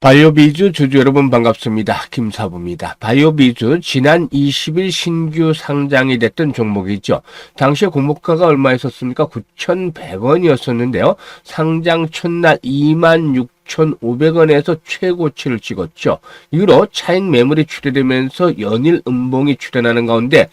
바이오비즈 주주 여러분 반갑습니다. 김사부입니다. 바이오비즈 지난 20일 신규 상장이 됐던 종목이죠. 당시에 공모가가 얼마였었습니까? 9,100원이었었는데요. 상장 첫날 26,500원에서 최고치를 찍었죠. 이후로 차익 매물이 출현되면서 연일 음봉이 출현하는 가운데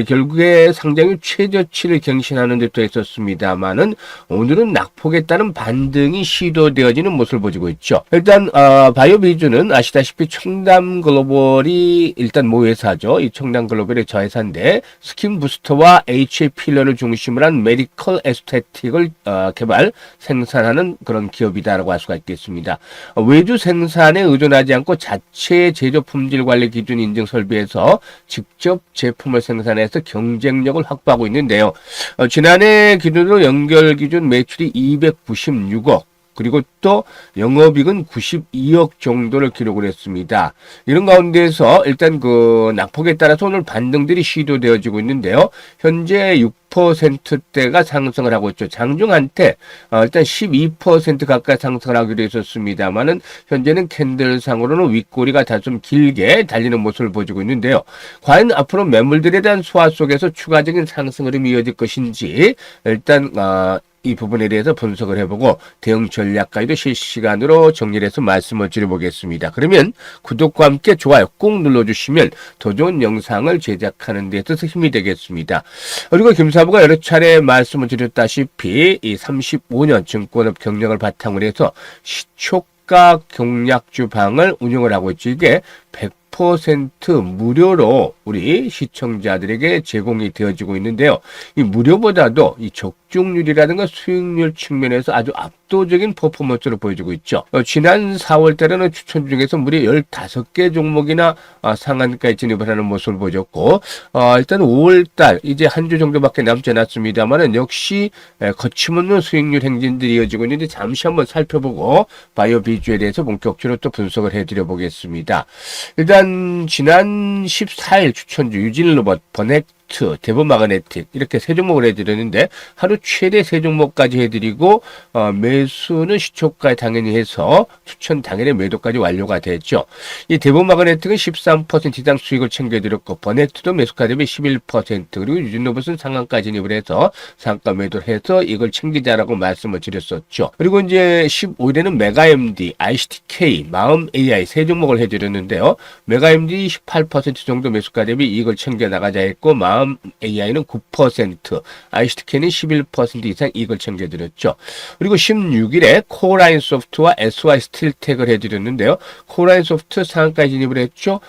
결국에 상장이 최저치를 경신하는 듯도 했었습니다만은 오늘은 낙폭에 따른 반등이 시도되어지는 모습을 보이고 있죠. 일단 바이오비즈는 아시다시피 청담글로벌이 일단 모회사죠. 이 청담글로벌의 저회사인데 스킨부스터와 HA 필러를 중심으로 한 메디컬 에스테틱을 개발, 생산하는 그런 기업이다라고 할 수가 있겠습니다. 외주 생산에 의존하지 않고 자체 제조 품질 관리 기준 인증 설비에서 직접 제품을 생산해서 경쟁력을 확보하고 있는데요. 지난해 기준으로 연결 기준 매출이 296억, 그리고 또 영업이익은 92억 정도를 기록을 했습니다. 이런 가운데에서 일단 그 낙폭에 따라서 오늘 반등들이 시도되어지고 있는데요. 현재 6%대가 상승을 하고 있죠. 장중한테 일단 12% 가까이 상승을 하기로 했었습니다만은 현재는 캔들상으로는 윗꼬리가 다 좀 길게 달리는 모습을 보여주고 있는데요. 과연 앞으로 매물들에 대한 소화 속에서 추가적인 상승 흐름이 이어질 것인지 일단 이 부분에 대해서 분석을 해보고 대응 전략까지도 실시간으로 정리를 해서 말씀을 드려보겠습니다. 그러면 구독과 함께 좋아요 꼭 눌러주시면 더 좋은 영상을 제작하는 데 있어서 힘이 되겠습니다. 그리고 김사부가 여러 차례 말씀을 드렸다시피 이 35년 증권업 경력을 바탕으로 해서 시초가 경략주 방을 운영을 하고 있죠. 이게 100% 무료로 우리 시청자들에게 제공이 되어지고 있는데요. 이 무료보다도 이 적중률이라든가 수익률 측면에서 아주 압도적인 퍼포먼스를 보여주고 있죠. 지난 4월 달에는 추천 중에서 무려 15개 종목이나 상한가에 진입을 하는 모습을 보여줬고, 일단 5월 달 이제 한 주 정도밖에 남지 않았습니다만은 역시 거침없는 수익률 행진들이 이어지고 있는데 잠시 한번 살펴보고 바이오 비주에 대해서 본격적으로 또 분석을 해드려 보겠습니다. 일단 지난 14일 추천주 유진로봇, 버넥트, 대보마그네틱 이렇게 세 종목을 해드렸는데 하루 최대 세 종목까지 해드리고 매수는 시초가에 당연히 해서 추천 당일에 매도까지 완료가 됐죠. 이 대보마그네틱은 13% 이상 수익을 챙겨드렸고 버넥트도 매수가 대비 11% 그리고 유진로봇은 상한가 진입을 해서 상한가 매도를 해서 이걸 챙기자라고 말씀을 드렸었죠. 그리고 이제 15일에는 메가MD, ICTK, 마음AI 세 종목을 해드렸는데요. 메가MD 18% 정도 매수가 대비 이익을 챙겨 나가자 했고 마음AI는 9%, ICTK는 11% 이상 이익을 챙겨드렸죠. 그리고 16일에 코라인소프트와 SY스틸텍을 해드렸는데요. 코라인소프트 상한가 진입을 했죠.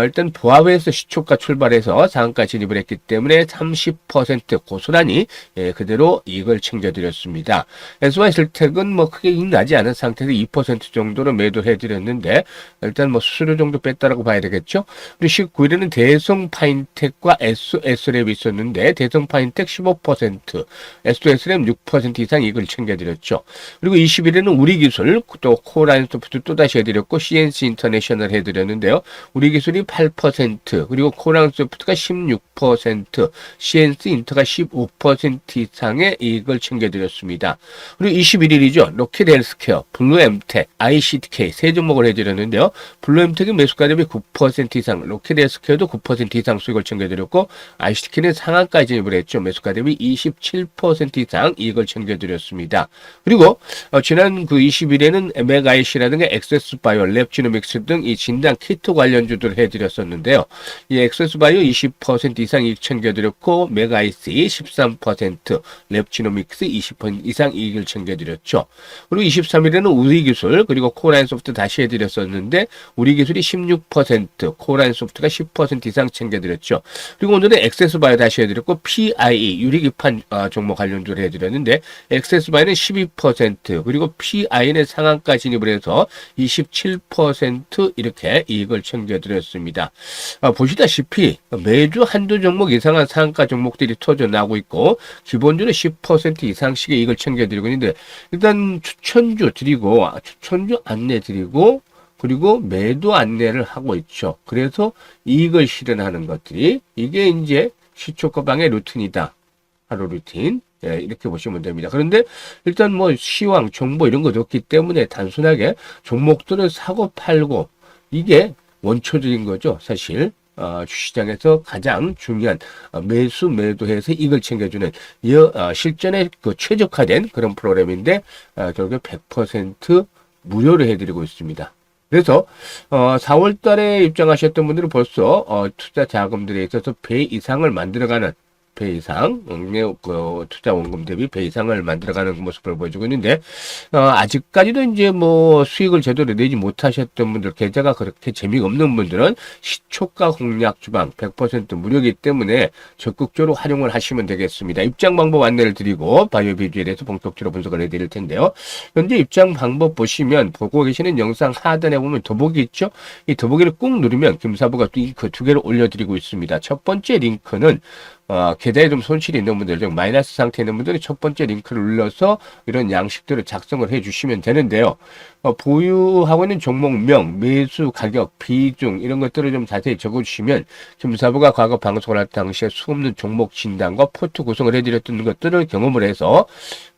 일단 보합에서 시초가 출발해서 상한가 진입을 했기 때문에 30% 고스란히 그대로 이익을 챙겨드렸습니다. SY스틸텍은 뭐 크게 이익 나지 않은 상태에서 2% 정도로 매도해드렸는데 일단 뭐 수수료 정도 뺐다라고 봐야 되겠죠. 그리고 19일에는 대성파인텍과 SOS랩이 있었는데 대성파인텍 15%, SOS랩 6% 이상 이익을 챙겨드렸죠. 그리고 20일에는 우리기술 또 코라인소프트 또다시 해드렸고 CNC 인터내셔널 해드렸는데요. 우리기술이 8% 그리고 코라인소프트가 16%, CNC 인터가 15% 이상의 이익을 챙겨드렸습니다. 그리고 21일이죠. 로켓헬스케어, 블루엠텍, ICTK 세 종목을 해드렸는데요. 블루엠텍이 매수가 대비 9% 이상, 로켓헬스케어도 9% 이상 수익을 챙겨드렸고 ICTK는 상한가 진입을 했죠. 매수가 대비 27% 이상 이익을 챙겨드렸습니다. 그리고 지난 그 20일에는 MSIC라든가 엑세스바이오, 랩지노믹스 등 이 진단 키트 관련주들을 해드렸었는데요. 이 엑세스바이오 20% 이상 이익 챙겨드렸고 맥아이씨 13%, 랩지노믹스 20% 이상 이익을 챙겨드렸죠. 그리고 23일에는 우리기술 그리고 코라인소프트 다시 해드렸었는데 우리기술이 16%, 코라인소프트가 10% 이상 챙겨드렸죠. 그리고 오늘은 엑세스바이오 다시 해드렸고 PIE 유리기판 종목 관련주를 해드렸는데 엑세스바이오는 12% 그리고 PI는 상한가 진입을 해서 27% 이렇게 이익을 챙겨드렸습니다. 보시다시피 매주 한두 종목 이상한 상한가 종목들이 터져나오고 있고 기본주는 10% 이상씩의 이익을 챙겨드리고 있는데 일단 추천주 드리고 추천주 안내 드리고 그리고 매도 안내를 하고 있죠. 그래서 이익을 실현하는 것들이 이게 이제 시초가방의 루틴이다. 하루 루틴. 예, 이렇게 보시면 됩니다. 그런데 일단 뭐 시황, 정보 이런 것도 없기 때문에 단순하게 종목들을 사고 팔고 이게 원초적인 거죠. 사실 주시장에서 가장 중요한 매수 매도해서 이익을 챙겨주는 실전에 그 최적화된 그런 프로그램인데 결국에 100% 무료로 해드리고 있습니다. 그래서 4월 달에 입장하셨던 분들은 벌써 투자 자금들에 있어서 배 이상을 만들어가는 배 이상, 그 투자 원금 대비 배 이상을 만들어가는 모습을 보여주고 있는데, 아직까지도 이제 뭐 수익을 제대로 내지 못하셨던 분들, 계좌가 그렇게 재미가 없는 분들은 시초가 공략 주방 100% 무료이기 때문에 적극적으로 활용을 하시면 되겠습니다. 입장 방법 안내를 드리고 바이오 비주에 대해서 본격적으로 분석을 해드릴 텐데요. 현재 입장 방법 보시면 보고 계시는 영상 하단에 보면 더보기 있죠? 이 더보기를 꾹 누르면 김사부가 링크 두 개를 올려드리고 있습니다. 첫 번째 링크는 계좌에 좀 손실이 있는 분들, 즉 마이너스 상태에 있는 분들이 첫 번째 링크를 눌러서 이런 양식들을 작성을 해 주시면 되는데요. 보유하고 있는 종목명, 매수 가격, 비중 이런 것들을 좀 자세히 적어 주시면 김사부가 과거 방송을 할 당시에 수없는 종목 진단과 포트 구성을 해드렸던 것들을 경험을 해서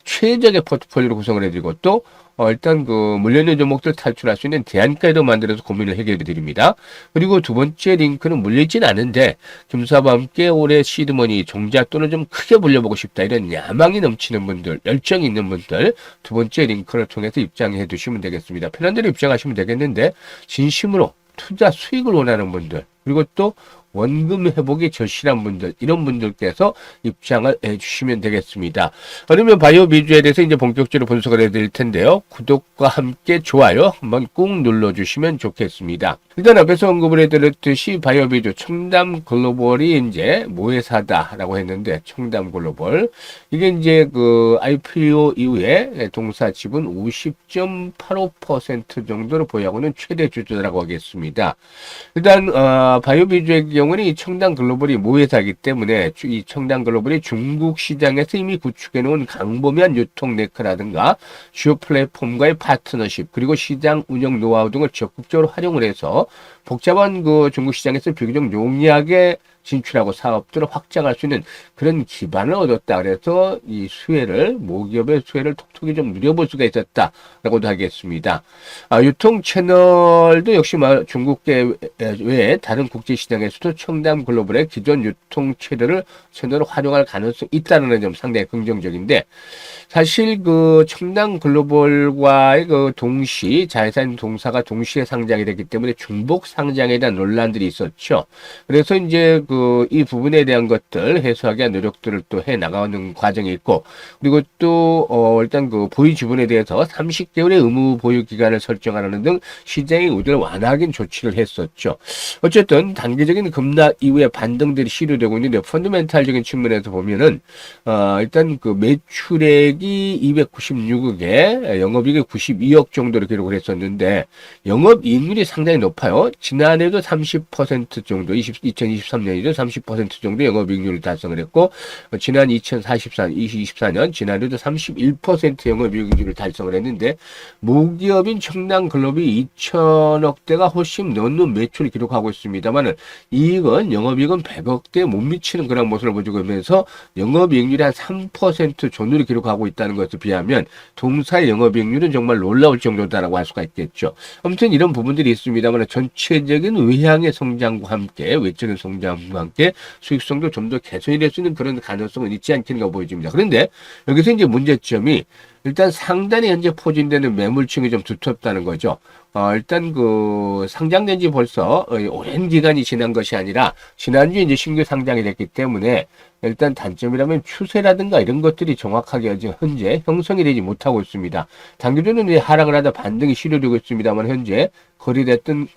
최적의 포트폴리오로 구성을 해드리고 또 일단 그 물려있는 종목들 탈출할 수 있는 대안가이드 만들어서 고민을 해결해 드립니다. 그리고 두 번째 링크는 물리진 않은데 김사부와 함께 올해 시드머니 종잣 돈을 좀 크게 불려보고 싶다 이런 야망이 넘치는 분들, 열정이 있는 분들 두 번째 링크를 통해서 입장해 두시면 되겠습니다. 편한 대로 입장하시면 되겠는데 진심으로 투자 수익을 원하는 분들 그리고 또 원금 회복이 절실한 분들 이런 분들께서 입장을 해주시면 되겠습니다. 그러면 바이오 비주에 대해서 이제 본격적으로 분석을 해드릴 텐데요. 구독과 함께 좋아요 한번 꾹 눌러주시면 좋겠습니다. 일단 앞에서 언급을 해드렸듯이 바이오 비주 청담 글로벌이 이제 모회사다라고 했는데 청담 글로벌 이게 이제 그 IPO 이후에 동사 지분 50.85% 정도를 보유하고 있는 최대 주주라고 하겠습니다. 일단 바이오 비주의 경우는 이 청담 글로벌이 모회사이기 때문에 이 청담 글로벌이 중국 시장에서 이미 구축해 놓은 광범위한 유통 네트워크라든가 주요 플랫폼과의 파트너십 그리고 시장 운영 노하우 등을 적극적으로 활용을 해서 복잡한 그 중국 시장에서 비교적 용이하게 진출하고 사업들을 확장할 수 있는 그런 기반을 얻었다. 그래서 이 수혜를 모기업의 수혜를 톡톡히 좀 누려볼 수가 있었다라고도 하겠습니다. 유통 채널도 역시 중국계 외에 다른 국제 시장에서도 청담 글로벌의 기존 유통 채널을 활용할 가능성이 있다는 점 상당히 긍정적인데 사실 그 청담 글로벌과의 그 동시 자회사 동사가 동시에 상장이 됐기 때문에 중복 상장에 대한 논란들이 있었죠. 그래서 이제 이 부분에 대한 것들 해소하기 위한 노력들을 또 해 나가는 과정이 있고, 그리고 또, 일단 그 보유 지분에 대해서 30개월의 의무 보유 기간을 설정하는 등 시장의 우려를 완화하긴 조치를 했었죠. 어쨌든 단기적인 급락 이후에 반등들이 시도되고 있는데, 펀더멘탈적인 측면에서 보면은, 일단 그 매출액이 296억에 영업이익이 92억 정도로 기록을 했었는데, 영업이익률이 상당히 높아요. 지난해도 30% 정도, 2023년이죠. 30% 정도 영업이익률을 달성을 했고 지난 2024년 지난해도 31% 영업이익률을 달성을 했는데 모기업인 청담글로벌이 2천억대가 훨씬 넘는 매출을 기록하고 있습니다만 이익은 영업이익은 100억대에 못 미치는 그런 모습을 보여주고 있면서 영업이익률이 한 3% 전후를 기록하고 있다는 것에 비하면 동사의 영업이익률은 정말 놀라울 정도다라고 할 수가 있겠죠. 아무튼 이런 부분들이 있습니다만 전체적인 외향의 성장과 함께 외적인 성장과 함께 수익성도 좀 더 개선이 될 수 있는 그런 가능성은 있지 않겠는가 보여집니다. 그런데 여기서 이제 문제점이 일단 상단에 현재 포진되는 매물층이 좀 두텁다는 거죠. 일단 그 상장된 지 벌써 오랜 기간이 지난 것이 아니라 지난주에 이제 신규 상장이 됐기 때문에 일단 단점이라면 추세라든가 이런 것들이 정확하게 현재 형성이 되지 못하고 있습니다. 단기적으로는 하락을 하다 반등이 시도되고 있습니다만 현재 거래됐던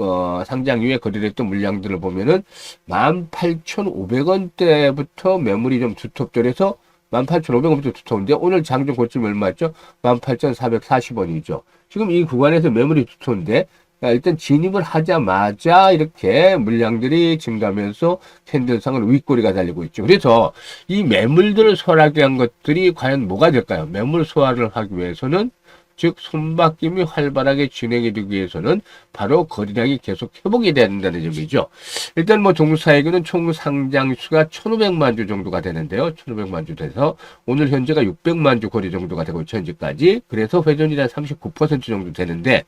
상장 이후에 거래됐던 물량들을 보면은 18,500원대부터 매물이 좀 두텁죠. 그래서 18,500원부터 두터운데 오늘 장중 고점이 얼마였죠? 18,440원이죠. 지금 이 구간에서 매물이 두터운데 일단 진입을 하자마자 이렇게 물량들이 증가하면서 캔들상으로 윗꼬리가 달리고 있죠. 그래서 이 매물들을 소화하게 한 것들이 과연 뭐가 될까요? 매물 소화를 하기 위해서는 즉 손바뀜이 활발하게 진행이 되기 위해서는 바로 거래량이 계속 회복이 돼야 된다는 점이죠. 일단 뭐 동사에게는 총 상장수가 1,500만 주 정도가 되는데요. 1,500만 주 돼서 오늘 현재가 600만 주 거래 정도가 되고 있죠, 현재까지. 그래서 회전이 한 39% 정도 되는데,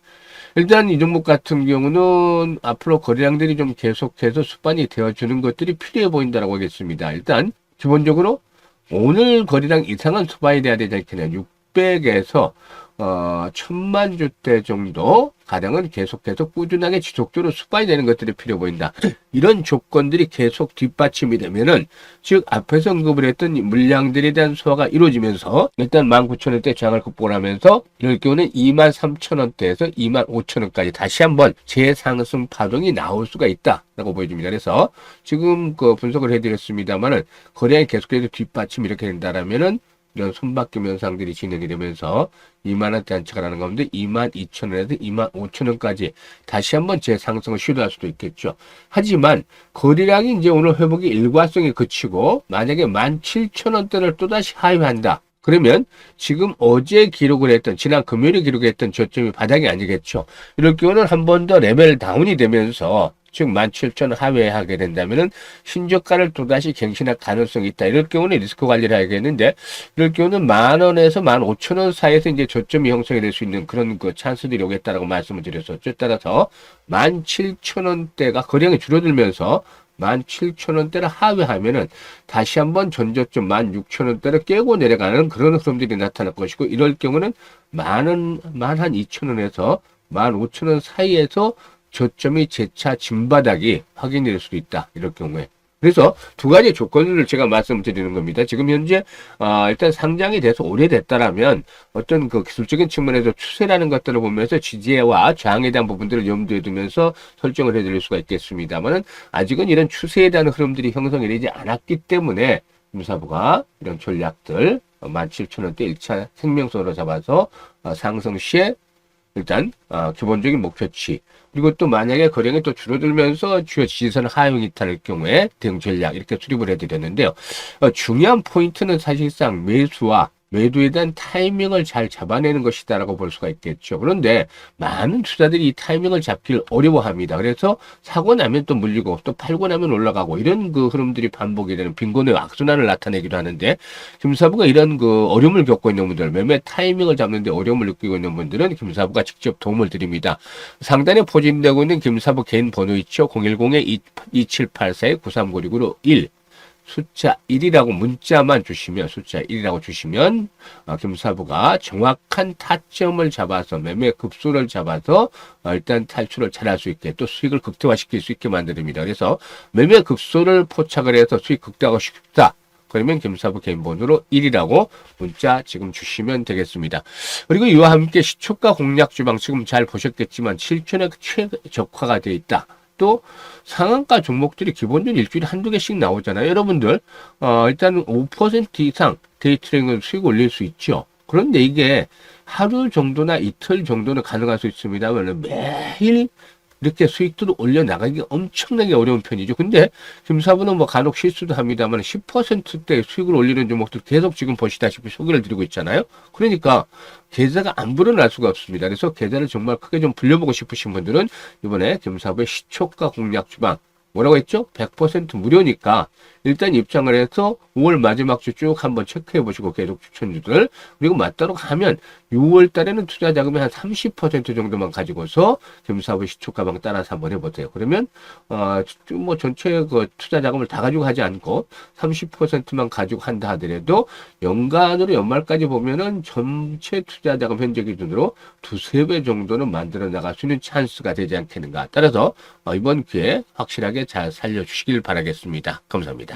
일단 이 종목 같은 경우는 앞으로 거래량들이 좀 계속해서 수반이 되어주는 것들이 필요해 보인다라고 하겠습니다. 일단 기본적으로 오늘 거래량 이상은 수반이 돼야 되지 않겠냐. 600에서 1,000만 주대 정도 가량은 계속해서 꾸준하게 지속적으로 수반이 되는 것들이 필요해 보인다. 이런 조건들이 계속 뒷받침이 되면은, 즉 앞에서 언급을 했던 물량들에 대한 소화가 이루어지면서 일단 19,000원대 저항을 극복을 하면서 이럴 경우는 23,000원대에서 25,000원까지 다시 한번 재상승 파동이 나올 수가 있다라고 보여집니다. 그래서 지금 그 분석을 해드렸습니다만은 거래량이 계속해서 뒷받침이 이렇게 된다라면은 이런 손바뀜 현상들이 진행이 되면서 2만원대 안착을 하는 가운데 22,000원에서 25,000원까지 다시 한번 재상승을 시도할 수도 있겠죠. 하지만 거래량이 이제 오늘 회복이 일과성에 그치고 만약에 17,000원대를 또다시 하회한다. 그러면 지금 어제 기록을 했던, 지난 금요일에 기록했던 저점이 바닥이 아니겠죠. 이럴 경우는 한 번 더 레벨 다운이 되면서, 즉 17,000원 하회하게 된다면은 신저가를 또다시 갱신할 가능성이 있다. 이럴 경우는 리스크 관리를 해야겠는데, 이럴 경우는 10,000원에서 15,000원 사이에서 이제 저점이 형성이 될 수 있는 그런 그 찬스들이 오겠다라고 말씀을 드렸었죠. 따라서 17,000원대가 거래량이 줄어들면서 17,000원대를 하회하면은 다시 한번 전저점 16,000원대를 깨고 내려가는 그런 흐름들이 나타날 것이고, 이럴 경우는 12,000원에서 15,000원 사이에서 저점이 재차 진바닥이 확인이 될 수도 있다. 이럴 경우에. 그래서 두 가지 조건을 제가 말씀드리는 겁니다. 지금 현재 일단 상장이 돼서 오래됐다라면 어떤 그 기술적인 측면에서 추세라는 것들을 보면서 지지와 저항에 대한 부분들을 염두에 두면서 설정을 해드릴 수가 있겠습니다만은, 아직은 이런 추세에 대한 흐름들이 형성이 되지 않았기 때문에 금사부가 이런 전략들 17,000원대 1차 생명선으로 잡아서 상승 시에 일단 기본적인 목표치, 그리고 또 만약에 거래량이 또 줄어들면서 주요 지지선 하향이 탈 경우에 대응 전략 이렇게 수립을 해드렸는데요. 중요한 포인트는 사실상 매수와 매도에 대한 타이밍을 잘 잡아내는 것이다라고 볼 수가 있겠죠. 그런데 많은 투자들이 이 타이밍을 잡기를 어려워합니다. 그래서 사고 나면 또 물리고 또 팔고 나면 올라가고 이런 그 흐름들이 반복이 되는 빈곤의 악순환을 나타내기도 하는데, 김사부가 이런 그 어려움을 겪고 있는 분들, 매매 타이밍을 잡는 데 어려움을 느끼고 있는 분들은 김사부가 직접 도움을 드립니다. 상단에 포진되고 있는 김사부 개인 번호 있죠. 010-2784-9396으로 1 숫자 1이라고 문자만 주시면, 숫자 1이라고 주시면 김사부가 정확한 타점을 잡아서 매매 급소를 잡아서 일단 탈출을 잘할 수 있게, 또 수익을 극대화시킬 수 있게 만듭니다. 그래서 매매 급소를 포착을 해서 수익 극대화하고 싶다. 그러면 김사부 개인 번호로 1이라고 문자 지금 주시면 되겠습니다. 그리고 이와 함께 시초가 공략 주방 지금 잘 보셨겠지만 7천에 최적화가 되어 있다. 또 상한가 종목들이 기본적으로 일주일에 한두 개씩 나오잖아요. 여러분들 일단 5% 이상 데이트레이딩을 수익 올릴 수 있죠. 그런데 이게 하루 정도나 이틀 정도는 가능할 수 있습니다만 매일 이렇게 수익도 올려나가기 엄청나게 어려운 편이죠. 근데 김사부는 뭐 간혹 실수도 합니다만 10%대 수익을 올리는 종목들 계속 지금 보시다시피 소개를 드리고 있잖아요. 그러니까 계좌가 안 불어날 수가 없습니다. 그래서 계좌를 정말 크게 좀 불려보고 싶으신 분들은 이번에 김사부의 시초가 공략 주방 뭐라고 했죠? 100% 무료니까 일단 입장을 해서 5월 마지막 주 쭉 한번 체크해 보시고 계속 추천주들, 그리고 맞다로 가면 6월 달에는 투자 자금의 한 30% 정도만 가지고서 김사부 시초가방 따라서 한번 해보세요. 그러면 뭐 전체 그 투자 자금을 다 가지고 하지 않고 30%만 가지고 한다 하더라도 연간으로 연말까지 보면은 전체 투자 자금 현재 기준으로 2-3배 정도는 만들어 나갈 수 있는 찬스가 되지 않겠는가. 따라서 이번 기회에 확실하게 잘 살려주시길 바라겠습니다. 감사합니다.